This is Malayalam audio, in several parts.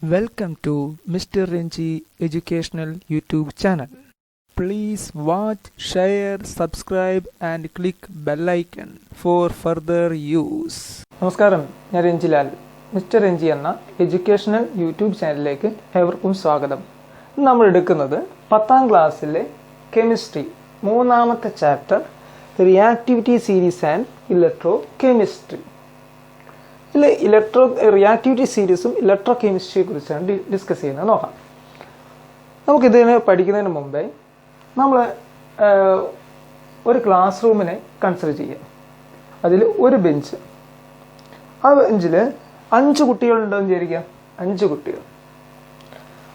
Welcome to Mr. Renji Educational YouTube channel. Please watch, share, subscribe and click bell icon for further use. നമസ്കാരം, ഞാൻ രഞ്ജിലാൽ. മിസ്റ്റർ രഞ്ജി എന്ന എഡ്യൂക്കേഷണൽ യൂട്യൂബ് ചാനലിലേക്ക് ഏവർക്കും സ്വാഗതം. നമ്മൾ എടുക്കുന്നത് 10ാം ക്ലാസ്സിലെ കെമിസ്ട്രി മൂന്നാമത്തെ chapter reactivity series and electro chemistry. Reactivity സീരീസും ഇലക്ട്രോ കെമിസ്ട്രിയെ കുറിച്ചാണ് ഡിസ്കസ് ചെയ്യുന്നത്. നോക്കാം. നമുക്കിതിനെ പഠിക്കുന്നതിന് മുമ്പേ നമ്മൾ ഒരു ക്ലാസ് റൂമിനെ കൺസിഡർ ചെയ്യാം. അതിൽ ഒരു ബെഞ്ച്, ആ ബെഞ്ചിൽ 5 കുട്ടികളുണ്ടെന്ന് വിചാരിക്കാം. 5 കുട്ടികൾ.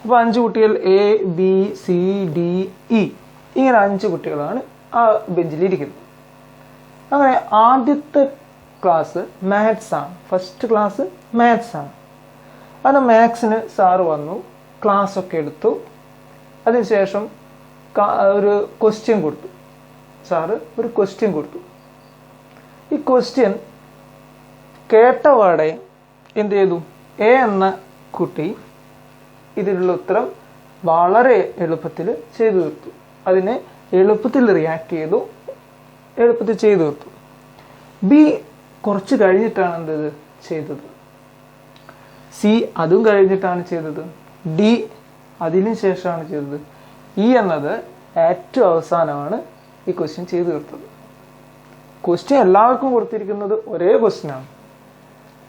അപ്പോൾ 5 കുട്ടികൾ A, B, C, D, E ഇങ്ങനെ 5 കുട്ടികളാണ് ആ ബെഞ്ചിലിരിക്കുന്നത്. അങ്ങനെ ആദ്യത്തെ ക്ലാസ് മാത്സ് ആണ്. ഫസ്റ്റ് ക്ലാസ് മാത്സ് ആണ്. അങ്ങനെ മാത്സിന് സാറ് വന്നു, ക്ലാസ് ഒക്കെ എടുത്തു. അതിനുശേഷം ഒരു ക്വസ്റ്റ്യൻ കൊടുത്തു. സാറ് ഒരു ക്വസ്റ്റ്യൻ കൊടുത്തു. ഈ ക്വസ്റ്റ്യൻ കേട്ടപാടെ എന്ത് ചെയ്തു? എ എന്ന കുട്ടി ഇതിനുള്ള ഉത്തരം വളരെ എളുപ്പത്തിൽ ചെയ്തു തീർത്തു. അതിനെ എളുപ്പത്തിൽ റിയാക്ട് ചെയ്തു, എളുപ്പത്തിൽ ചെയ്തു തീർത്തു. ബി കുറച്ച് കഴിഞ്ഞിട്ടാണ് എന്തത് ചെയ്തത്. സി അതും കഴിഞ്ഞിട്ടാണ് ചെയ്തത്. ഡി അതിനു ശേഷമാണ് ചെയ്തത്. ഇ എന്നത് ഏറ്റവും അവസാനമാണ് ഈ ക്വസ്റ്റ്യൻ ചെയ്തു തീർത്തത്. ക്വസ്റ്റ്യൻ എല്ലാവർക്കും കൊടുത്തിരിക്കുന്നത് ഒരേ ക്വസ്റ്റ്യനാണ്,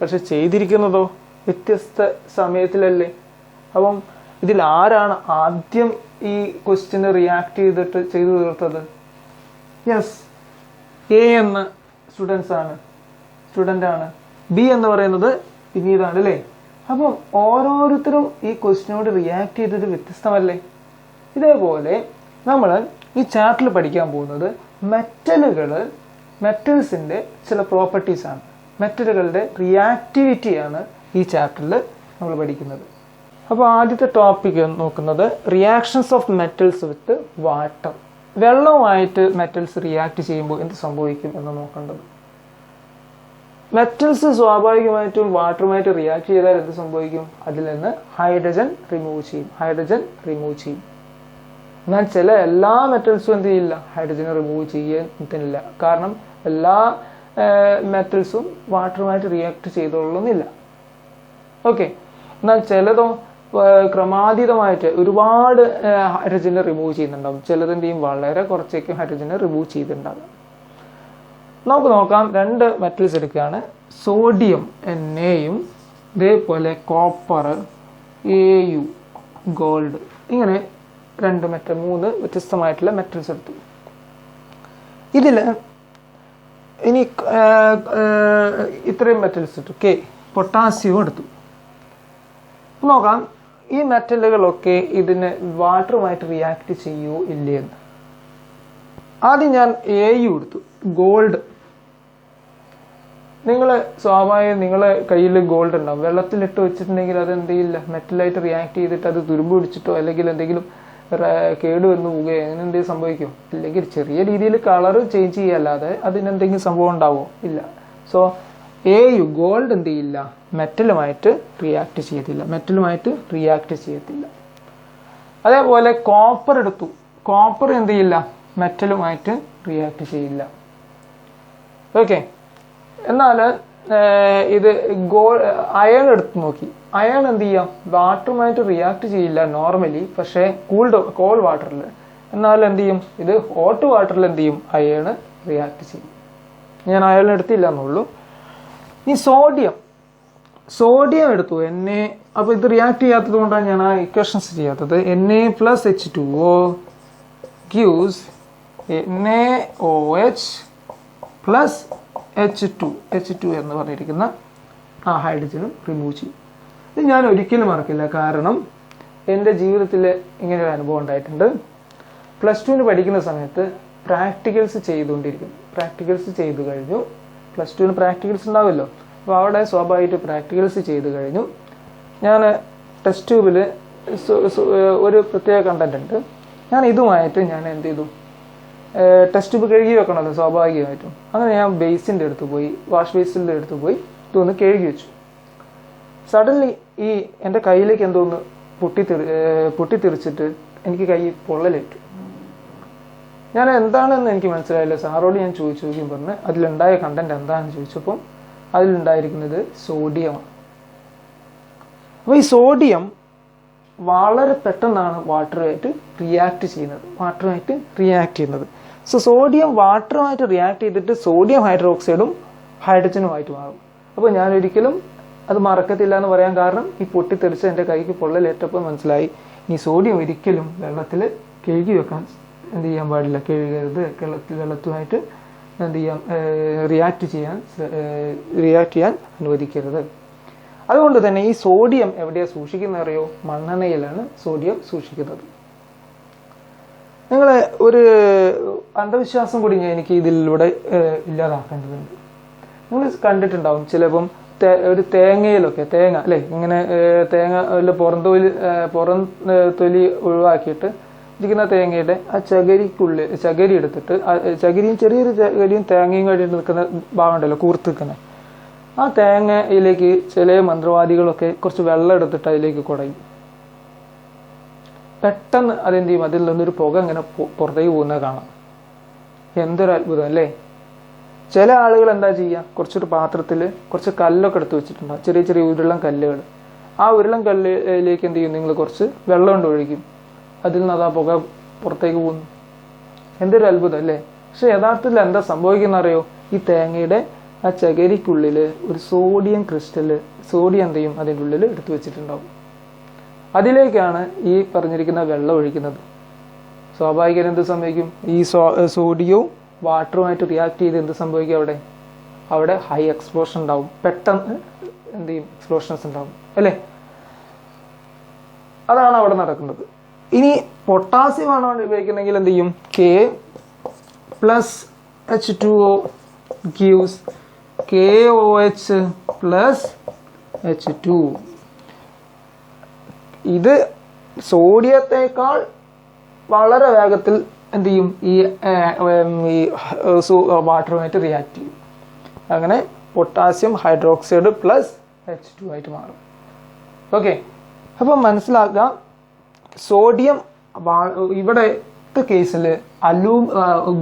പക്ഷെ ചെയ്തിരിക്കുന്നതോ വ്യത്യസ്ത സമയത്തിലല്ലേ. അപ്പം ഇതിൽ ആരാണ് ആദ്യം ഈ ക്വസ്റ്റ്യന് റിയാക്ട് ചെയ്തിട്ട് ചെയ്തു തീർത്തത്? യെസ്, എ എന്ന സ്റ്റുഡൻ്റ് ആണ്. ബി എന്ന് പറയുന്നത് പിന്നീടാണ് അല്ലേ. അപ്പം ഓരോരുത്തരും ഈ ക്വസ്റ്റ്യനോട് റിയാക്ട് ചെയ്തത് വ്യത്യസ്തമല്ലേ. ഇതേപോലെ നമ്മൾ ഈ ചാപ്റ്ററിൽ പഠിക്കാൻ പോകുന്നത് മെറ്റൽസിൻ്റെ ചില പ്രോപ്പർട്ടീസ് ആണ്. മെറ്റലുകളുടെ റിയാക്ടിവിറ്റിയാണ് ഈ ചാപ്റ്ററിൽ നമ്മൾ പഠിക്കുന്നത്. അപ്പോൾ ആദ്യത്തെ ടോപ്പിക് നോക്കുന്നത് reactions of metals with water. വെള്ളവുമായിട്ട് മെറ്റൽസ് റിയാക്ട് ചെയ്യുമ്പോൾ എന്ത് സംഭവിക്കും എന്ന് നോക്കേണ്ടത്. മെറ്റൽസ് സ്വാഭാവികമായിട്ടും വാട്ടറുമായിട്ട് റിയാക്ട് ചെയ്താൽ എന്ത് സംഭവിക്കും? അതിൽ നിന്ന് ഹൈഡ്രജൻ റിമൂവ് ചെയ്യും. എന്നാൽ എല്ലാ മെറ്റൽസും എന്ത് ചെയ്യില്ല? ഹൈഡ്രജനെ റിമൂവ് ചെയ്യുന്നില്ല. കാരണം എല്ലാ മെറ്റൽസും വാട്ടറുമായിട്ട് റിയാക്ട് ചെയ്തോളുന്നില്ല. ഓക്കെ. എന്നാൽ ചിലതോ ക്രമാതീതമായിട്ട് ഒരുപാട് ഹൈഡ്രജനെ റിമൂവ് ചെയ്യുന്നുണ്ടാകും. ചിലതിൻ്റെയും വളരെ കുറച്ചേക്കും ഹൈഡ്രജനെ റിമൂവ് ചെയ്തിട്ടുണ്ടാകും. നമുക്ക് നോക്കാം. 2 മെറ്റൽസ് എടുക്കുകയാണ്. സോഡിയം Na-യും ഇതേപോലെ കോപ്പർ Au, ഗോൾഡ്. ഇങ്ങനെ 3 വ്യത്യസ്തമായിട്ടുള്ള മെറ്റൽസ് എടുത്തു. ഇതിൽ ഇനി ഇത്രയും മെറ്റൽസ് എടുത്തു. പൊട്ടാസ്യവും എടുത്തു. നോക്കാം ഈ മെറ്റലുകളൊക്കെ ഇതിന് വാട്ടറുമായിട്ട് റിയാക്ട് ചെയ്യുമോ ഇല്ലേ എന്ന്. ആദ്യം ഞാൻ Au എടുത്തു, ഗോൾഡ്. നിങ്ങളെ കയ്യിൽ ഗോൾഡ് ഉണ്ടാവും. വെള്ളത്തിലിട്ട് വെച്ചിട്ടുണ്ടെങ്കിൽ അത് എന്ത് ചെയ്യില്ല? മെറ്റലായിട്ട് റിയാക്ട് ചെയ്തിട്ട് അത് തുരുമ്പ് പിടിച്ചിട്ടോ അല്ലെങ്കിൽ എന്തെങ്കിലും കേടുവന്നു പോവുകയോ അങ്ങനെ എന്തെങ്കിലും സംഭവിക്കും? ഇല്ലെങ്കിൽ ചെറിയ രീതിയിൽ കളർ ചേഞ്ച് ചെയ്യല്ലാതെ അതിനെന്തെങ്കിലും സംഭവം ഉണ്ടാവുമോ? ഇല്ല. സോ Au ഗോൾഡ് എന്ത് ചെയ്യില്ല? മെറ്റലുമായിട്ട് റിയാക്ട് ചെയ്യത്തില്ല. അതേപോലെ കോപ്പർ എടുത്തു. കോപ്പർ എന്ത് ചെയ്യില്ല? മെറ്റലുമായിട്ട് റിയാക്ട് ചെയ്യില്ല. ഓക്കെ. എന്നാൽ ഇത് അയൺ എടുത്ത് നോക്കി. അയൺ എന്ത് ചെയ്യാം? വാട്ടറുമായിട്ട് റിയാക്ട് ചെയ്യില്ല നോർമലി, പക്ഷേ കോൾഡ് വാട്ടറിൽ. എന്നാൽ എന്ത് ചെയ്യും? ഇത് ഹോട്ട് വാട്ടറിൽ എന്ത് ചെയ്യും? അയൺ റിയാക്ട് ചെയ്യും. ഞാൻ അയൺ എടുത്തില്ല എന്നുള്ളൂ. ഇനി സോഡിയം എടുത്തു, Na. അപ്പോൾ ഇത് റിയാക്ട് ചെയ്യാത്തത് കൊണ്ടാണ് ഞാൻ ആ ഇക്വേഷൻസ് ചെയ്യാത്തത്. Na + H2O gives NaOH + H2 എന്ന് പറഞ്ഞിരിക്കുന്ന ആ ഹൈഡ്രജനും റിമൂവ് ചെയ്യും. ഇത് ഞാൻ ഒരിക്കലും മറക്കില്ല. കാരണം എൻ്റെ ജീവിതത്തിൽ ഇങ്ങനെ ഒരു അനുഭവം ഉണ്ടായിട്ടുണ്ട്. +2 പഠിക്കുന്ന സമയത്ത് പ്രാക്ടിക്കൽസ് ചെയ്തു കഴിഞ്ഞു. +2 പ്രാക്ടിക്കൽസ് ഉണ്ടാവുമല്ലോ. അപ്പോൾ അവിടെ സ്വാഭാവികമായിട്ട് പ്രാക്ടിക്കൽസ് ചെയ്ത് കഴിഞ്ഞു. ഞാൻ ടെസ്റ്റ് ട്യൂബിൽ ഒരു പ്രത്യേക കണ്ടന്റ് ഉണ്ട്. ഞാൻ ഇതുമായിട്ട് ഞാൻ എന്ത് ചെയ്തു? ടെസ്റ്റ് ട്യൂബ് കഴുകി വെക്കണമല്ലോ സ്വാഭാവികമായിട്ടും. അങ്ങനെ ഞാൻ വാഷ് ബേസിൻ്റെ അടുത്ത് പോയി ഇതൊന്ന് കഴുകി വെച്ചു. സഡൻലി ഈ എൻ്റെ കയ്യിലേക്ക് എന്തോന്ന് പൊട്ടിത്തെറിച്ചിട്ട് എനിക്ക് കൈ പൊള്ളലേറ്റു. ഞാൻ എന്താണെന്ന് എനിക്ക് മനസ്സിലായില്ല. സാറോട് ഞാൻ ചോദിക്കും പറഞ്ഞ് അതിലുണ്ടായ കണ്ടന്റ് എന്താണെന്ന് ചോദിച്ചപ്പം അതിലുണ്ടായിരിക്കുന്നത് സോഡിയമാണ്. അപ്പോൾ ഈ സോഡിയം വളരെ പെട്ടെന്നാണ് വാട്ടറുമായിട്ട് റിയാക്ട് ചെയ്യുന്നത്. സോ സോഡിയം വാട്ടറുമായിട്ട് റിയാക്ട് ചെയ്തിട്ട് സോഡിയം ഹൈഡ്രോക്സൈഡും ഹൈഡ്രജനുമായിട്ട് മാറും. അപ്പോൾ ഞാൻ ഒരിക്കലും അത് മറക്കത്തില്ല എന്ന് പറയാൻ കാരണം ഈ പൊട്ടിത്തെറിച്ച് എൻ്റെ കൈക്ക് പൊള്ളലേറ്റപ്പോൾ മനസ്സിലായി ഈ സോഡിയം ഒരിക്കലും വെള്ളത്തിൽ കഴുകി വെക്കാൻ എന്ത് ചെയ്യാൻ പാടില്ല, കഴുകരുത്. വെള്ളത്തുമായിട്ട് എന്ത് ചെയ്യാം, റിയാക്ട് ചെയ്യാൻ അനുവദിക്കരുത്. അതുകൊണ്ട് തന്നെ ഈ സോഡിയം എവിടെയാണ് സൂക്ഷിക്കുന്നത് അറിയോ? മണ്ണെണ്ണയിലാണ് സോഡിയം സൂക്ഷിക്കുന്നത്. നിങ്ങൾ ഒരു അന്ധവിശ്വാസം കൂടി എനിക്ക് ഇതിലൂടെ ഇല്ലാതാക്കേണ്ടതുണ്ട്. നിങ്ങൾ കണ്ടിട്ടുണ്ടാവും ചിലപ്പം ഒരു തേങ്ങയിലൊക്കെ തേങ്ങ അല്ലേ, ഇങ്ങനെ തേങ്ങ പുറം തൊലി ഒഴിവാക്കിയിട്ട് ഇരിക്കുന്ന തേങ്ങയുടെ ആ ചകിരി എടുത്തിട്ട് ചകിരിയും ചെറിയൊരു ചകിരിയും തേങ്ങയും കഴിഞ്ഞിട്ട് നിൽക്കുന്ന ഭാഗം ഉണ്ടല്ലോ, കൂർത്ത് നിൽക്കുന്നത്, ആ തേങ്ങയിലേക്ക് ചില മന്ത്രവാദികളൊക്കെ കുറച്ച് വെള്ളം എടുത്തിട്ട് അതിലേക്ക് കുടയും. പെട്ടെന്ന് അതെന്ത് ചെയ്യും, അതിൽ നിന്നൊരു പുക ഇങ്ങനെ പുറത്തേക്ക് പോകുന്നത് കാണാം. എന്തൊരു അത്ഭുതം അല്ലേ. ചില ആളുകൾ എന്താ ചെയ്യുക, കുറച്ചൊരു പാത്രത്തിൽ കുറച്ച് കല്ലൊക്കെ എടുത്ത് വെച്ചിട്ടുണ്ടാവും, ചെറിയ ചെറിയ ഉരുളം കല്ലുകൾ. ആ ഉരുളം കല്ലിലേക്ക് എന്ത് ചെയ്യും, നിങ്ങൾ കുറച്ച് വെള്ളം കൊണ്ട് ഒഴിക്കും, അതിൽ നിന്ന് അത് ആ പുക പുറത്തേക്ക് പോകുന്നു. എന്തൊരു അത്ഭുതം അല്ലേ. പക്ഷെ യഥാർത്ഥത്തിൽ എന്താ സംഭവിക്കുന്ന അറിയോ? ഈ തേങ്ങയുടെ ആ ചകരിക്കുള്ളിൽ ഒരു സോഡിയം ക്രിസ്റ്റല്, സോഡിയം എന്ത് ചെയ്യും, അതിൻ്റെ ഉള്ളിൽ എടുത്തു വെച്ചിട്ടുണ്ടാവും. അതിലേക്കാണ് ഈ പറഞ്ഞിരിക്കുന്ന വെള്ളം ഒഴിക്കുന്നത്. സ്വാഭാവികം എന്ത് സംഭവിക്കും, ഈ സോഡിയവും വാട്ടറുമായിട്ട് റിയാക്ട് ചെയ്ത് എന്ത് സംഭവിക്കും, അവിടെ ഹൈ എക്സ്പ്ലോഷൻ ഉണ്ടാവും. പെട്ടെന്ന് എന്ത് ചെയ്യും, എക്സ്പ്ലോഷൻസ് ഉണ്ടാവും അല്ലേ. അതാണ് അവിടെ നടക്കുന്നത്. ഇനി പൊട്ടാസ്യം ആണ് ഉപയോഗിക്കുന്നെങ്കിൽ എന്ത് ചെയ്യും, K+H2O gives KOH plus H2. ഇത് സോഡിയത്തേക്കാൾ വളരെ വേഗത്തിൽ എന്ത് ചെയ്യും, ഈ വാട്ടറുമായിട്ട് റിയാക്ട് ചെയ്യും. അങ്ങനെ പൊട്ടാസ്യം ഹൈഡ്രോക്സൈഡ് +H2 ആയിട്ട് മാറും. ഓക്കെ, അപ്പം മനസ്സിലാക്കുക, സോഡിയം ഇവിടത്തെ കേസിൽ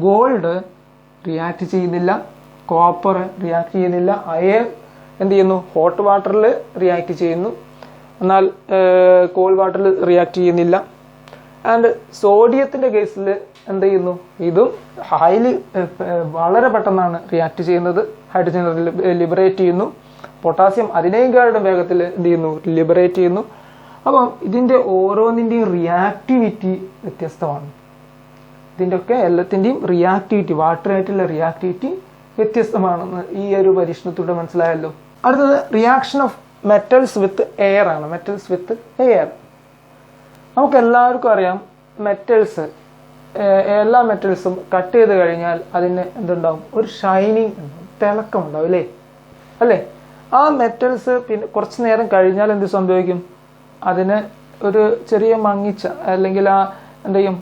ഗോൾഡ് റിയാക്ട് ചെയ്യുന്നില്ല, കോപ്പർ റിയാക്ട് ചെയ്യുന്നില്ല, അയൺ എന്ത് ചെയ്യുന്നു, ഹോട്ട് വാട്ടറിൽ റിയാക്ട് ചെയ്യുന്നു, എന്നാൽ കോൾഡ് വാട്ടറിൽ റിയാക്ട് ചെയ്യുന്നില്ല. ആൻഡ് സോഡിയത്തിൻ്റെ കേസിൽ എന്ത് ചെയ്യുന്നു, ഇതും വളരെ പെട്ടെന്നാണ് റിയാക്ട് ചെയ്യുന്നത്, ഹൈഡ്രജൻ ലിബറേറ്റ് ചെയ്യുന്നു. പൊട്ടാസ്യം അതിനേക്കാളും വേഗത്തിൽ എന്ത് ചെയ്യുന്നു, ലിബറേറ്റ് ചെയ്യുന്നു. അപ്പം ഇതിൻ്റെ ഓരോന്നിൻ്റെയും റിയാക്ടിവിറ്റി വ്യത്യസ്തമാണ്. ഇതിൻ്റെ ഒക്കെ എല്ലാത്തിൻ്റെയും റിയാക്ടിവിറ്റി, വാട്ടറായിട്ടുള്ള റിയാക്ടിവിറ്റി വ്യത്യസ്തമാണെന്ന് ഈ ഒരു പരീക്ഷണത്തിലൂടെ മനസ്സിലായല്ലോ. അടുത്തത് reaction of metals with air ആണ്. മെറ്റൽസ് വിത്ത് എയർ നമുക്ക് എല്ലാവർക്കും അറിയാം. എല്ലാ മെറ്റൽസും കട്ട് ചെയ്ത് കഴിഞ്ഞാൽ അതിന് എന്തുണ്ടാവും, ഒരു ഷൈനിങ് ഉണ്ടാവും, തിളക്കം ഉണ്ടാവും അല്ലേ. ആ മെറ്റൽസ് പിന്നെ കുറച്ച് നേരം കഴിഞ്ഞാൽ എന്ത് സംഭവിക്കും, അതിന് ഒരു ചെറിയ മങ്ങിച്ച അല്ലെങ്കിൽ ആ എന്ത് ചെയ്യും,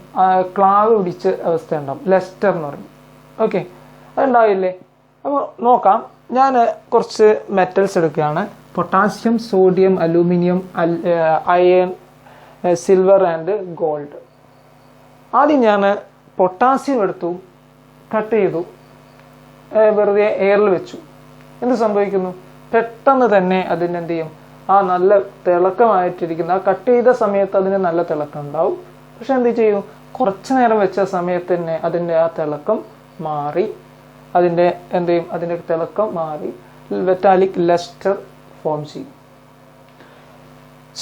ക്ലാവ് പിടിച്ച അവസ്ഥ ഉണ്ടാവും, ലസ്റ്റർ എന്ന് പറയും. ഓക്കെ, അതുണ്ടാവില്ലേ. അപ്പോൾ നോക്കാം, ഞാൻ കുറച്ച് മെറ്റൽസ് എടുക്കുകയാണ്. Potassium, sodium, aluminium, iron, silver and gold. ആദ്യം ഞാൻ പൊട്ടാസ്യം എടുത്തു, കട്ട് ചെയ്തു, വെറുതെ എയറിൽ വെച്ചു. എന്ത് സംഭവിക്കുന്നു, പെട്ടെന്ന് തന്നെ അതിന് എന്ത് ചെയ്യും, ആ നല്ല തിളക്കമായിട്ടിരിക്കുന്ന ആ കട്ട് ചെയ്ത സമയത്ത് അതിന് നല്ല തിളക്കം ഉണ്ടാവും. പക്ഷെ എന്ത് ചെയ്യും, കുറച്ച് നേരം വെച്ച സമയത്ത് തന്നെ അതിൻ്റെ ആ തിളക്കം മാറി, അതിൻ്റെ എന്ത് ചെയ്യും, അതിൻ്റെ തിളക്കം മാറി മെറ്റാലിക് ലസ്റ്റർ ഫോം ചെയ്യും.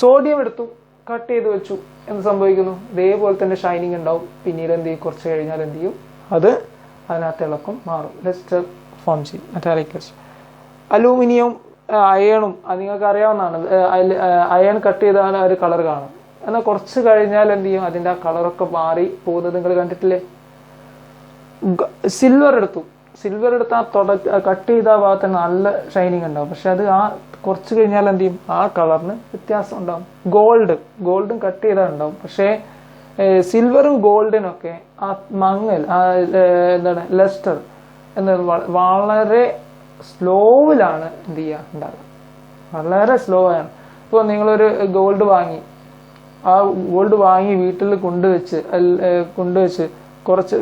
സോഡിയം എടുത്തു, കട്ട് ചെയ്ത് വെച്ചു, എന്ത് സംഭവിക്കുന്നു, ഇതേപോലെ തന്നെ ഷൈനിങ് ഉണ്ടാവും. പിന്നീട് എന്ത് ചെയ്യും, കുറച്ച് കഴിഞ്ഞാൽ എന്ത് ചെയ്യും, അതിനകത്ത് തിളക്കം മാറും, ലസ്റ്റർ ഫോം ചെയ്യും, മെറ്റാലിക് ലസ്റ്റർ. അലൂമിനിയം, അയണും നിങ്ങൾക്ക് അറിയാവുന്നതാണ്. അയൺ കട്ട് ചെയ്താൽ ഒരു കളർ കാണും, എന്നാൽ കുറച്ച് കഴിഞ്ഞാൽ എന്ത് ചെയ്യും, അതിൻ്റെ ആ കളറൊക്കെ മാറി പോകുന്നത് നിങ്ങൾ കണ്ടിട്ടില്ലേ. സിൽവർ എടുത്തു, സിൽവർ എടുത്ത് ആ കട്ട് ചെയ്ത ഭാഗത്ത് നല്ല ഷൈനിങ് ഉണ്ടാവും, പക്ഷെ അത് ആ കുറച്ച് കഴിഞ്ഞാൽ എന്ത് ചെയ്യും, ആ കളറിന് വ്യത്യാസം ഉണ്ടാവും. ഗോൾഡും കട്ട് ചെയ്താൽ ഉണ്ടാവും, പക്ഷേ സിൽവറും ഗോൾഡിനൊക്കെ ആ മങ്ങൽ, എന്താണ് ലസ്റ്റർ എന്നത് വളരെ സ്ലോവിലാണ് എന്ത് ചെയ്യുക ഉണ്ടാകുക. വളരെ സ്ലോ ആണ്. ഇപ്പോൾ നിങ്ങളൊരു ഗോൾഡ് വാങ്ങി, ആ ഗോൾഡ് വാങ്ങി വീട്ടിൽ കൊണ്ടുവച്ച് കുറച്ച്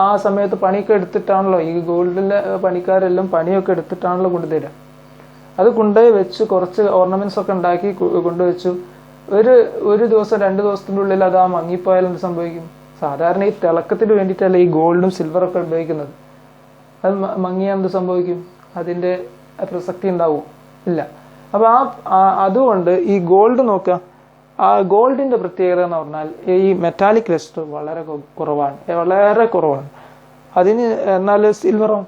ആ സമയത്ത് പണിയൊക്കെ എടുത്തിട്ടാണല്ലോ, ഈ ഗോൾഡിലെ പണിക്കാരെല്ലാം പണിയൊക്കെ എടുത്തിട്ടാണല്ലോ കൊണ്ടുതരിക. അത് കൊണ്ടുപോയി വെച്ച് കുറച്ച് ഓർണമെന്റ്സ് ഒക്കെ ഉണ്ടാക്കി കൊണ്ടുവച്ചു. ഒരു ദിവസം 2 ദിവസത്തിൻ്റെ ഉള്ളിൽ അത് ആ മങ്ങിപ്പോയാൽ എന്ത് സംഭവിക്കും? സാധാരണ ഈ തിളക്കത്തിന് വേണ്ടിയിട്ടല്ല ഈ ഗോൾഡും സിൽവറൊക്കെ ഉപയോഗിക്കുന്നത്. അത് മങ്ങിയാൽ എന്ത് സംഭവിക്കും? അതിൻ്റെ പ്രസക്തി ഉണ്ടാവും? ഇല്ല. അപ്പോൾ അതുകൊണ്ട് ഈ ഗോൾഡ് നോക്കുക, ആ ഗോൾഡിന്റെ പ്രത്യേകത എന്ന് പറഞ്ഞാൽ ഈ മെറ്റാലിക് ലസ്റ്റർ വളരെ കുറവാണ്. അതിന് എന്നാൽ സിൽവറോ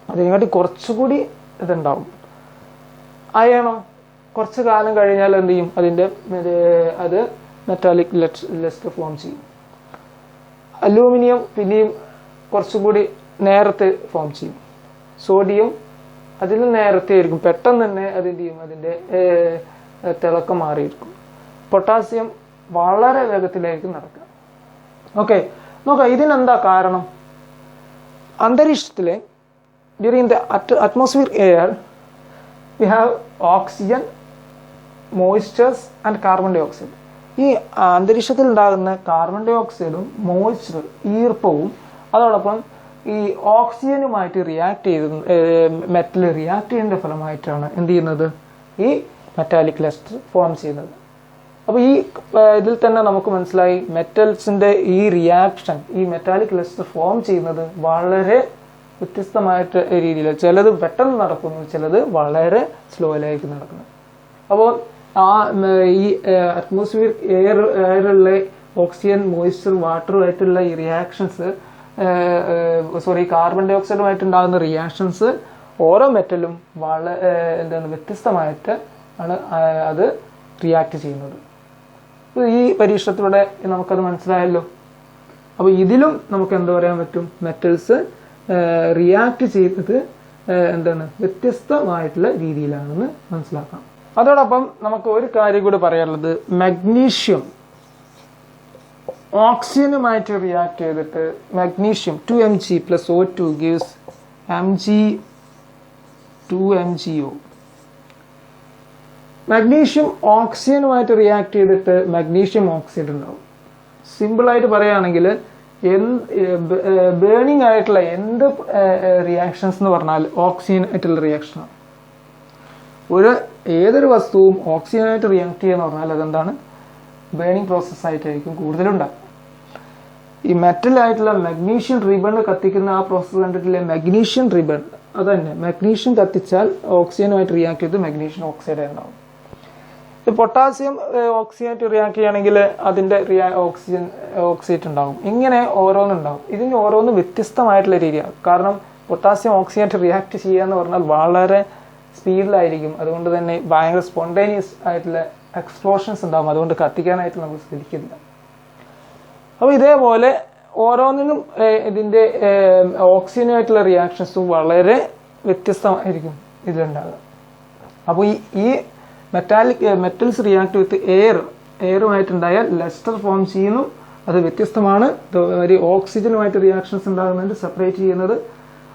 അതിനെക്കാട്ടി കുറച്ചുകൂടി ഇതുണ്ടാവും. അയണോ കുറച്ച് കാലം കഴിഞ്ഞാൽ എന്ത് ചെയ്യും? അത് മെറ്റാലിക് ലസ്റ്റർ ഫോം ചെയ്യും. അലൂമിനിയം പിന്നെയും കുറച്ചുകൂടി നേരത്തെ ഫോം ചെയ്യും. സോഡിയം അതിൽ നേരത്തെ ആയിരിക്കും, പെട്ടെന്ന് തന്നെ അതിൻ്റെ അതിൻ്റെ തിളക്കം മാറിയിരിക്കും. പൊട്ടാസ്യം വളരെ വേഗത്തിലായിരിക്കും നടക്കുക. ഓക്കെ, നോക്കാം ഇതിനെന്താ കാരണം. അന്തരീക്ഷത്തിലെ during the atmosphere air we have oxygen, moistures and carbon dioxide. ഈ അന്തരീക്ഷത്തിൽ ഉണ്ടാകുന്ന കാർബൺ ഡൈ ഓക്സൈഡും മോയ്സ്ചർ ഈർപ്പവും അതോടൊപ്പം ഈ ഓക്സിജനുമായിട്ട് മെറ്റൽ റിയാക്ട് ചെയ്യുന്നതിൻ്റെ ഫലമായിട്ടാണ് എന്ത് ചെയ്യുന്നത്? ഈ മെറ്റാലിക് ലസ്റ്റർ ഫോം ചെയ്യുന്നത്. അപ്പോൾ ഈ ഇതിൽ തന്നെ നമുക്ക് മനസ്സിലായി മെറ്റൽസിന്റെ ഈ റിയാക്ഷൻ, ഈ മെറ്റാലിക് ലസ്റ്റർ ഫോം ചെയ്യുന്നത് വളരെ വ്യത്യസ്തമായിട്ട് രീതിയിൽ, ചിലത് പെട്ടെന്ന് നടക്കുന്നു, ചിലത് വളരെ സ്ലോയിലായിരിക്കും നടക്കുന്നത്. അപ്പോൾ ഈ അറ്റ്മോസ്ഫിയർ എയറിലുള്ള ഓക്സിജൻ, മോയ്സ്ചർ, വാട്ടറുമായിട്ടുള്ള ഈ റിയാക്ഷൻസ്, കാർബൺ ഡൈ ഓക്സൈഡുമായിട്ടുണ്ടാകുന്ന റിയാക്ഷൻസ് ഓരോ മെറ്റലും വ്യത്യസ്തമായിട്ട് ആണ് അത് റിയാക്ട് ചെയ്യുന്നത്. ഈ പരീക്ഷണത്തിലൂടെ നമുക്കത് മനസ്സിലായല്ലോ. അപ്പോൾ ഇതിലും നമുക്ക് എന്താ പറയാൻ പറ്റും? മെറ്റൽസ് റിയാക്ട് ചെയ്യുന്നത് വ്യത്യസ്തമായിട്ടുള്ള രീതിയിലാണെന്ന് മനസ്സിലാക്കാം. അതോടൊപ്പം നമുക്ക് ഒരു കാര്യം കൂടി പറയാനുള്ളത്, മഗ്നീഷ്യം ഓക്സിജനുമായിട്ട് റിയാക്ട് ചെയ്തിട്ട് magnesium 2Mg + O2 gives Mg2MgO. Magnesium ഓക്സിജനുമായിട്ട് റിയാക്ട് ചെയ്തിട്ട് മഗ്നീഷ്യം ഓക്സൈഡ് ഉണ്ടാവും. സിമ്പിളായിട്ട് പറയുകയാണെങ്കിൽ ബേണിംഗ് ആയിട്ടുള്ള എന്ത് റിയാക്ഷൻസ് എന്ന് പറഞ്ഞാൽ ഓക്സിജൻ ആയിട്ടുള്ള റിയാക്ഷനാണ്. ഏതൊരു വസ്തുവും ഓക്സിജനായിട്ട് റിയാക്ട് ചെയ്യുക എന്ന് പറഞ്ഞാൽ അതെന്താണ്? ബേണിംഗ് പ്രോസസ്സായിട്ടായിരിക്കും കൂടുതലുണ്ടാകും. ഈ മെറ്റലായിട്ടുള്ള മഗ്നീഷ്യം റിബൺ കത്തിക്കുന്ന ആ പ്രോസസ്സ് കണ്ടിട്ടില്ലേ? മഗ്നീഷ്യം റിബൺ അത് തന്നെ. മഗ്നീഷ്യം കത്തിച്ചാൽ ഓക്സിജനുമായിട്ട് റിയാക്ട് ചെയ്ത് മഗ്നീഷ്യം ഓക്സൈഡ് ഉണ്ടാവും. പൊട്ടാസ്യം ഓക്സിജനായിട്ട് റിയാക്ട് ചെയ്യുകയാണെങ്കിൽ അതിൻ്റെ ഓക്സൈഡ് ഉണ്ടാകും. ഇങ്ങനെ ഓരോന്നുണ്ടാകും. ഇതിന് ഓരോന്നും വ്യത്യസ്തമായിട്ടുള്ള രീതിയാണ്. കാരണം പൊട്ടാസ്യം ഓക്സിജനായിട്ട് റിയാക്ട് ചെയ്യുക എന്ന് പറഞ്ഞാൽ വളരെ സ്പീഡിലായിരിക്കും. അതുകൊണ്ട് തന്നെ ഭയങ്കര സ്പോണ്ടേനിയസ് ആയിട്ടുള്ള എക്സ്പ്ലോഷൻസ് ഉണ്ടാകും. അതുകൊണ്ട് കത്തിക്കാനായിട്ട് നമുക്ക് ശ്രദ്ധിക്കില്ല. അപ്പോൾ ഇതേപോലെ ഓരോന്നിനും ഇതിൻ്റെ ഓക്സിജനുമായിട്ടുള്ള റിയാക്ഷൻസും വളരെ വ്യത്യസ്തമായിരിക്കും ഇതിലുണ്ടാകുക. അപ്പോൾ ഈ മെറ്റൽസ് റിയാക്ട് വിത്ത് എയറുമായിട്ടുണ്ടായാൽ ലസ്റ്റർ ഫോം ചെയ്യുന്നു. അത് വ്യത്യസ്തമാണ്. ഒരു ഓക്സിജനുമായിട്ട് റിയാക്ഷൻസ് ഉണ്ടാകുന്നതിന് സെപ്പറേറ്റ് ചെയ്യുന്നത്.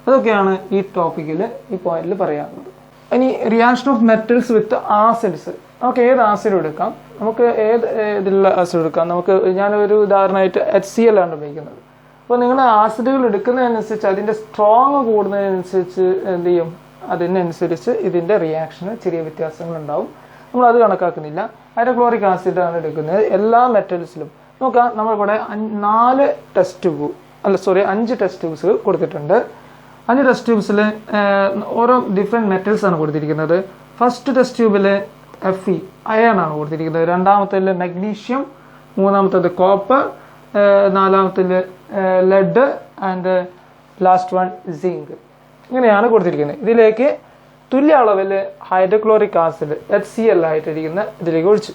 അതൊക്കെയാണ് ഈ ടോപ്പിക്കിൽ ഈ പോയിന്റിൽ പറയാനുള്ളത്. ഇനി reaction of metals with acids. നമുക്ക് ഏത് ആസിഡ് എടുക്കാം? നമുക്ക് ഇതിലുള്ള ആസിഡ് എടുക്കാം. ഞാനൊരു ഉദാഹരണമായിട്ട് HCl ആണ് ഉപയോഗിക്കുന്നത്. അപ്പോൾ നിങ്ങൾ ആസിഡുകൾ എടുക്കുന്നതിനനുസരിച്ച് അതിൻ്റെ സ്ട്രോങ് കൂടുന്നതിനനുസരിച്ച് എന്ത് ചെയ്യും? അതിനനുസരിച്ച് ഇതിൻ്റെ റിയാക്ഷന് ചെറിയ വ്യത്യാസങ്ങളുണ്ടാവും. നമ്മളത് കണക്കാക്കുന്നില്ല. ഹൈഡ്രോക്ലോറിക് ആസിഡാണ് എടുക്കുന്നത് എല്ലാ മെറ്റൽസിലും. നോക്കാം, നമ്മളിവിടെ 5 ടെസ്റ്റ് ട്യൂബ്സ് കൊടുത്തിട്ടുണ്ട്. 5 ടെസ്റ്റ് ട്യൂബ്സിൽ ഓരോ ഡിഫറെൻറ്റ് മെറ്റൽസ് ആണ് കൊടുത്തിരിക്കുന്നത്. ഫസ്റ്റ് ടെസ്റ്റ് ട്യൂബിൽ Fe അയൺ ആണ് കൊടുത്തിരിക്കുന്നത്. രണ്ടാമത്തേൽ മഗ്നീഷ്യം, മൂന്നാമത്തേത് കോപ്പർ, നാലാമത്തേൽ lead and last one zinc. ഇങ്ങനെയാണ് കൊടുത്തിരിക്കുന്നത്. ഇതിലേക്ക് തുല്യ അളവിൽ ഹൈഡ്രോക്ലോറിക് ആസിഡ് HCl ആയിട്ടിരിക്കുന്ന ഇതിലേക്ക് ഒഴിച്ചു.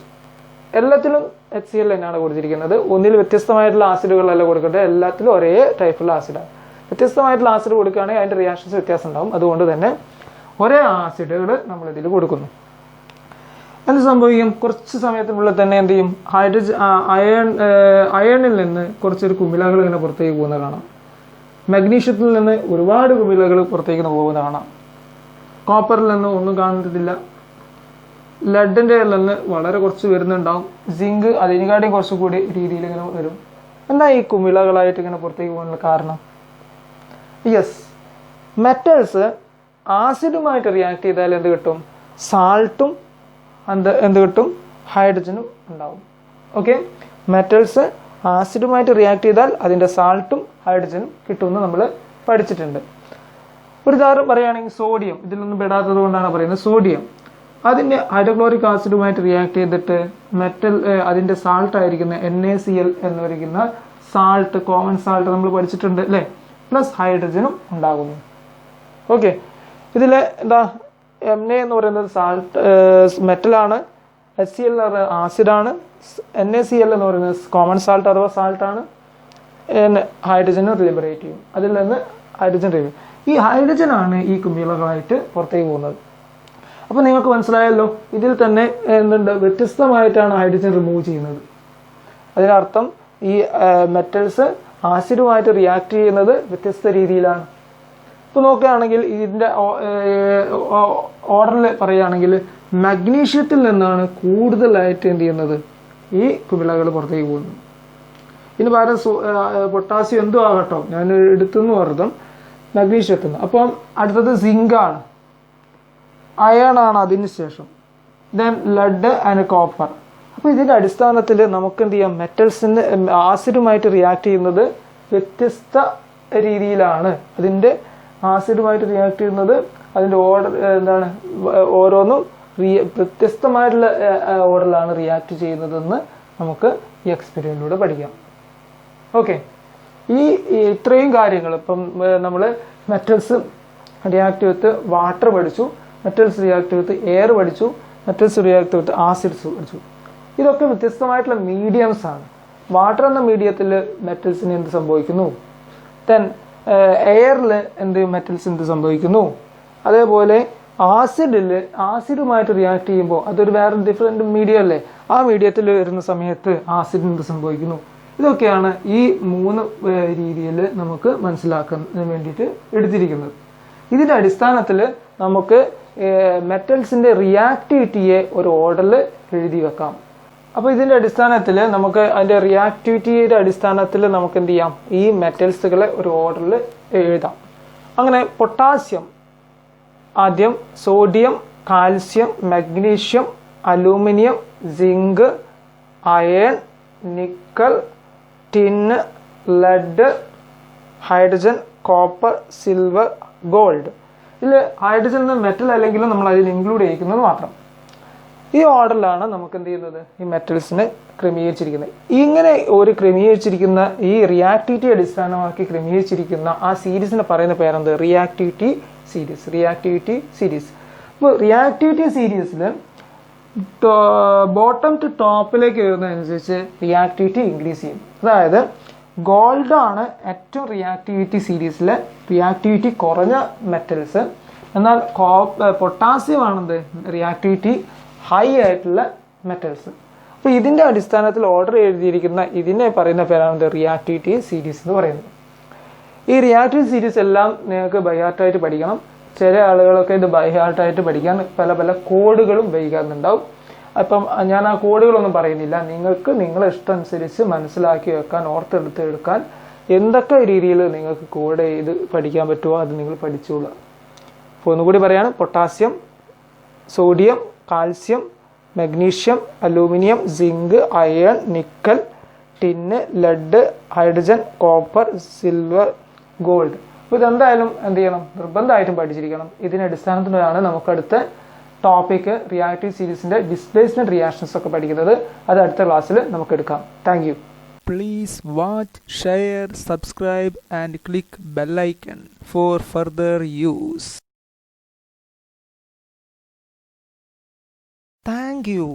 എല്ലാത്തിലും HCl തന്നെയാണ് കൊടുത്തിരിക്കുന്നത്. ഒന്നിൽ വ്യത്യസ്തമായിട്ടുള്ള ആസിഡുകളല്ല കൊടുക്കേണ്ടത്, എല്ലാത്തിലും ഒരേ ടൈപ്പുള്ള ആസിഡാണ്. വ്യത്യസ്തമായിട്ടുള്ള ആസിഡ് കൊടുക്കുകയാണെങ്കിൽ അതിൻ്റെ റിയാക്ഷൻസ് വ്യത്യാസം ഉണ്ടാവും. അതുകൊണ്ട് തന്നെ ഒരേ ആസിഡുകൾ നമ്മളിതിൽ കൊടുക്കുന്നു. എന്ത് സംഭവിക്കും? കുറച്ച് സമയത്തിനുള്ളിൽ തന്നെ എന്ത് ചെയ്യും? അയണിൽ നിന്ന് കുറച്ചൊരു കുമിളകൾ ഇങ്ങനെ പുറത്തേക്ക് പോകുന്നത് കാണാം. മഗ്നീഷ്യത്തിൽ നിന്ന് ഒരുപാട് കുമിളകൾ പുറത്തേക്ക് പോകുന്നത് കാണാം. കോപ്പറിൽ നിന്ന് ഒന്നും കാണുന്നില്ല. ലെഡിൻ്റെ നിന്ന് വളരെ കുറച്ച് വരുന്നുണ്ടാവും. സിങ്ക് അതിനെക്കാട്ടിയും കുറച്ചുകൂടി രീതിയിൽ ഇങ്ങനെ വരും. എന്താ ഈ കുമിളകളായിട്ട് ഇങ്ങനെ പുറത്തേക്ക് പോകാനുള്ള കാരണം? യെസ്, മെറ്റൽസ് ആസിഡുമായിട്ട് റിയാക്ട് ചെയ്താൽ എന്ത് കിട്ടും? സാൾട്ടും എന്ത് കിട്ടും? ഹൈഡ്രജനും ഉണ്ടാവും. ഓക്കെ, മെറ്റൽസ് ആസിഡുമായിട്ട് റിയാക്ട് ചെയ്താൽ അതിൻ്റെ സാൾട്ടും ഹൈഡ്രജനും കിട്ടുമെന്ന് നമ്മൾ പഠിച്ചിട്ടുണ്ട്. ഒരു ഉദാഹരണം പറയുകയാണെങ്കിൽ സോഡിയം, ഇതിലൊന്നും പെടാത്തത് കൊണ്ടാണ് പറയുന്നത്. സോഡിയം അതിൻ്റെ ഹൈഡ്രോക്ലോറിക് ആസിഡുമായിട്ട് റിയാക്ട് ചെയ്തിട്ട് അതിൻ്റെ സാൾട്ട് ആയിരിക്കുന്ന NaCl എന്ന് പറയുന്ന സാൾട്ട്, കോമൺ സാൾട്ട് നമ്മൾ പഠിച്ചിട്ടുണ്ട് അല്ലേ, പ്ലസ് ഹൈഡ്രജനും ഉണ്ടാകുന്നു. ഓക്കെ, ഇതിൽ എന്താ Na എന്ന് പറയുന്നത് സാൾട്ട് മെറ്റലാണ്, HCl എന്ന് പറയുന്നത് ആസിഡാണ്, NaCl എന്ന് പറയുന്നത് കോമൺ സാൾട്ട് അഥവാ സാൾട്ടാണ്, ഹൈഡ്രജനും ലിബറേറ്റ് ചെയ്യും. അതിൽ നിന്ന് ഹൈഡ്രജൻ റിമൂവ്. ഈ ഹൈഡ്രജനാണ് ഈ കുമിളകളായിട്ട് പുറത്തേക്ക് പോകുന്നത്. അപ്പോൾ നിങ്ങൾക്ക് മനസ്സിലായല്ലോ, ഇതിൽ തന്നെ എന്തുണ്ട്, വ്യത്യസ്തമായിട്ടാണ് ഹൈഡ്രജൻ റിമൂവ് ചെയ്യുന്നത്. അതിനർത്ഥം ഈ മെറ്റൽസ് ആസിഡുമായിട്ട് റിയാക്ട് ചെയ്യുന്നത് വ്യത്യസ്ത രീതിയിലാണ്. ഇപ്പോൾ നോക്കുകയാണെങ്കിൽ ഇതിൻ്റെ ഓർഡറിൽ പറയുകയാണെങ്കിൽ മഗ്നീഷ്യത്തിൽ നിന്നാണ് കൂടുതലായിട്ട് എന്ത് ചെയ്യുന്നത്, ഈ കുമിളകൾ പുറത്തേക്ക് പോകുന്നത്. ഇനി പകരം പൊട്ടാസ്യം എന്തോ ആകട്ടോ, ഞാൻ എടുത്തെന്ന് പറഞ്ഞതും മഗ്നീഷ്യത്തിൽ നിന്ന്. അപ്പം അടുത്തത് സിങ്കാണ്, അയൺ ആണ് അതിന് ശേഷം, ദെൻ ലെഡ് ആൻഡ് കോപ്പർ. അപ്പോൾ ഇതിൻ്റെ അടിസ്ഥാനത്തിൽ നമുക്ക് എന്ത് ചെയ്യാം, മെറ്റൽസിന് ആസിഡുമായിട്ട് റിയാക്ട് ചെയ്യുന്നത് വ്യത്യസ്ത രീതിയിലാണ്. അതിൻ്റെ ആസിഡുമായിട്ട് റിയാക്ട് ചെയ്യുന്നത് അതിൻ്റെ ഓർഡർ എന്താണ്, ഓരോന്നും വ്യത്യസ്തമായിട്ടുള്ള ഓർഡറിലാണ് റിയാക്ട് ചെയ്യുന്നതെന്ന് നമുക്ക് ഈ എക്സ്പെരിമെൻറ്റിലൂടെ പഠിക്കാം. ഓക്കെ, ഇത്രയും കാര്യങ്ങൾ ഇപ്പം നമ്മൾ മെറ്റൽസ് റിയാക്ട് വിത്ത് വാട്ടർ പഠിച്ചു, മെറ്റൽസ് റിയാക്ട് വിത്ത് എയർ പഠിച്ചു, മെറ്റൽസ് റിയാക്ട് വിത്ത് ആസിഡ്സ് പഠിച്ചു. ഇതൊക്കെ വ്യത്യസ്തമായിട്ടുള്ള മീഡിയംസ് ആണ്. വാട്ടർ എന്ന മീഡിയത്തിൽ മെറ്റൽസിന് എന്ത് സംഭവിക്കുന്നു, ദെൻ എയറിൽ മെറ്റൽസ് എന്ത് സംഭവിക്കുന്നു, അതേപോലെ ആസിഡുമായിട്ട് റിയാക്ട് ചെയ്യുമ്പോൾ അതൊരു വേറെ ഡിഫറെൻറ്റ് മീഡിയം അല്ലേ, ആ മീഡിയത്തിൽ വരുന്ന സമയത്ത് ആസിഡിന് എന്ത് സംഭവിക്കുന്നു. ഇതൊക്കെയാണ് ഈ 3 രീതിയിൽ നമുക്ക് മനസ്സിലാക്കാൻ വേണ്ടിയിട്ട് എടുത്തിരിക്കുന്നത്. ഇതിൻ്റെ അടിസ്ഥാനത്തിൽ നമുക്ക് മെറ്റൽസിൻ്റെ റിയാക്ടിവിറ്റിയെ ഒരു ഓർഡറിൽ എഴുതി വെക്കാം. അപ്പോൾ ഇതിൻ്റെ അടിസ്ഥാനത്തിൽ നമുക്ക് അതിൻ്റെ റിയാക്ടിവിറ്റിയുടെ അടിസ്ഥാനത്തിൽ നമുക്ക് എന്ത് ചെയ്യാം, ഈ മെറ്റൽസുകളെ ഒരു ഓർഡറിൽ എഴുതാം. അങ്ങനെ പൊട്ടാസ്യം ആദ്യം, sodium, calcium, magnesium, aluminium, zinc, iron, nickel, tin, lead, hydrogen, copper, silver, gold. ഇതിൽ ഹൈഡ്രജൻ എന്ന മെറ്റൽ അല്ലെങ്കിലും നമ്മൾ അതിൽ ഇൻക്ലൂഡ് ചെയ്യിക്കുന്നത് മാത്രം. ഈ ഓർഡറിലാണ് നമുക്ക് എന്ത് ചെയ്യുന്നത്, ഈ മെറ്റൽസിനെ ക്രമീകരിച്ചിരിക്കുന്നത്. ഇങ്ങനെ ഒരു ക്രമീകരിച്ചിരിക്കുന്ന ഈ റിയാക്ടിവിറ്റി അടിസ്ഥാനമാക്കി ക്രമീകരിച്ചിരിക്കുന്ന ആ സീരീസിനെ പറയുന്ന പേരെന്ത്, റിയാക്ടിവിറ്റി സീരീസ്. Reactivity series. അപ്പോൾ റിയാക്ടിവിറ്റി സീരീസിൽ ബോട്ടം ടു ടോപ്പിലേക്ക് വരുന്നതനുസരിച്ച് റിയാക്ടിവിറ്റി ഇൻക്രീസ് ചെയ്യും. അതായത് ഗോൾഡാണ് ഏറ്റവും റിയാക്ടിവിറ്റി സീരീസിലെ റിയാക്ടിവിറ്റി കുറഞ്ഞ മെറ്റൽസ്. എന്നാൽ പൊട്ടാസ്യം ആണെന്ത്, റിയാക്ടിവിറ്റി ഹൈ ആയിട്ടുള്ള മെറ്റൽസ്. അപ്പോൾ ഇതിൻ്റെ അടിസ്ഥാനത്തിൽ ഓർഡർ എഴുതിയിരിക്കുന്ന ഇതിനെ പറയുന്ന പേരാണ് റിയാക്ടിവിറ്റി സീരീസ് എന്ന് പറയുന്നത്. ഈ റിയാക്ടിവിറ്റി സീരീസ് എല്ലാം നിങ്ങൾക്ക് ബൈഹാർട്ടായിട്ട് പഠിക്കണം. ചില ആളുകളൊക്കെ ഇത് ബൈഹാർട്ടായിട്ട് പഠിക്കാൻ പല പല കോഡുകളും ഉപയോഗിക്കാറുണ്ടാവും. അപ്പം ഞാൻ ആ കോഡുകളൊന്നും പറയുന്നില്ല. നിങ്ങൾക്ക് നിങ്ങളെ ഇഷ്ടമനുസരിച്ച് മനസ്സിലാക്കി വെക്കാൻ, ഓർത്തെടുക്കാൻ എന്തൊക്കെ രീതിയിൽ നിങ്ങൾക്ക് കോഡ് ചെയ്ത് പഠിക്കാൻ പറ്റുമോ അത് നിങ്ങൾ പഠിച്ചോളുക. അപ്പോൾ ഒന്നുകൂടി പറയാണ്, potassium, sodium, calcium, magnesium, aluminium, zinc, iron, nickel, tin, lead, hydrogen, copper, silver, gold. അപ്പോൾ ഇതെന്തായാലും എന്ത് ചെയ്യണം, നിർബന്ധമായിട്ടും പഠിച്ചിരിക്കണം. ഇതിൻ്റെ അടിസ്ഥാനത്തിലാണ് നമുക്ക് അടുത്ത ടോപ്പിക്ക് റിയാക്റ്റീവ് സീരീസിൻ്റെ ഡിസ്പ്ലേസ്മെൻറ്റ് റിയാക്ഷൻസ് ഒക്കെ പഠിക്കുന്നത്. അത് അടുത്ത ക്ലാസ്സിൽ നമുക്ക് എടുക്കാം. Thank you. Please watch, share, subscribe and click bell icon for further use. Thank you.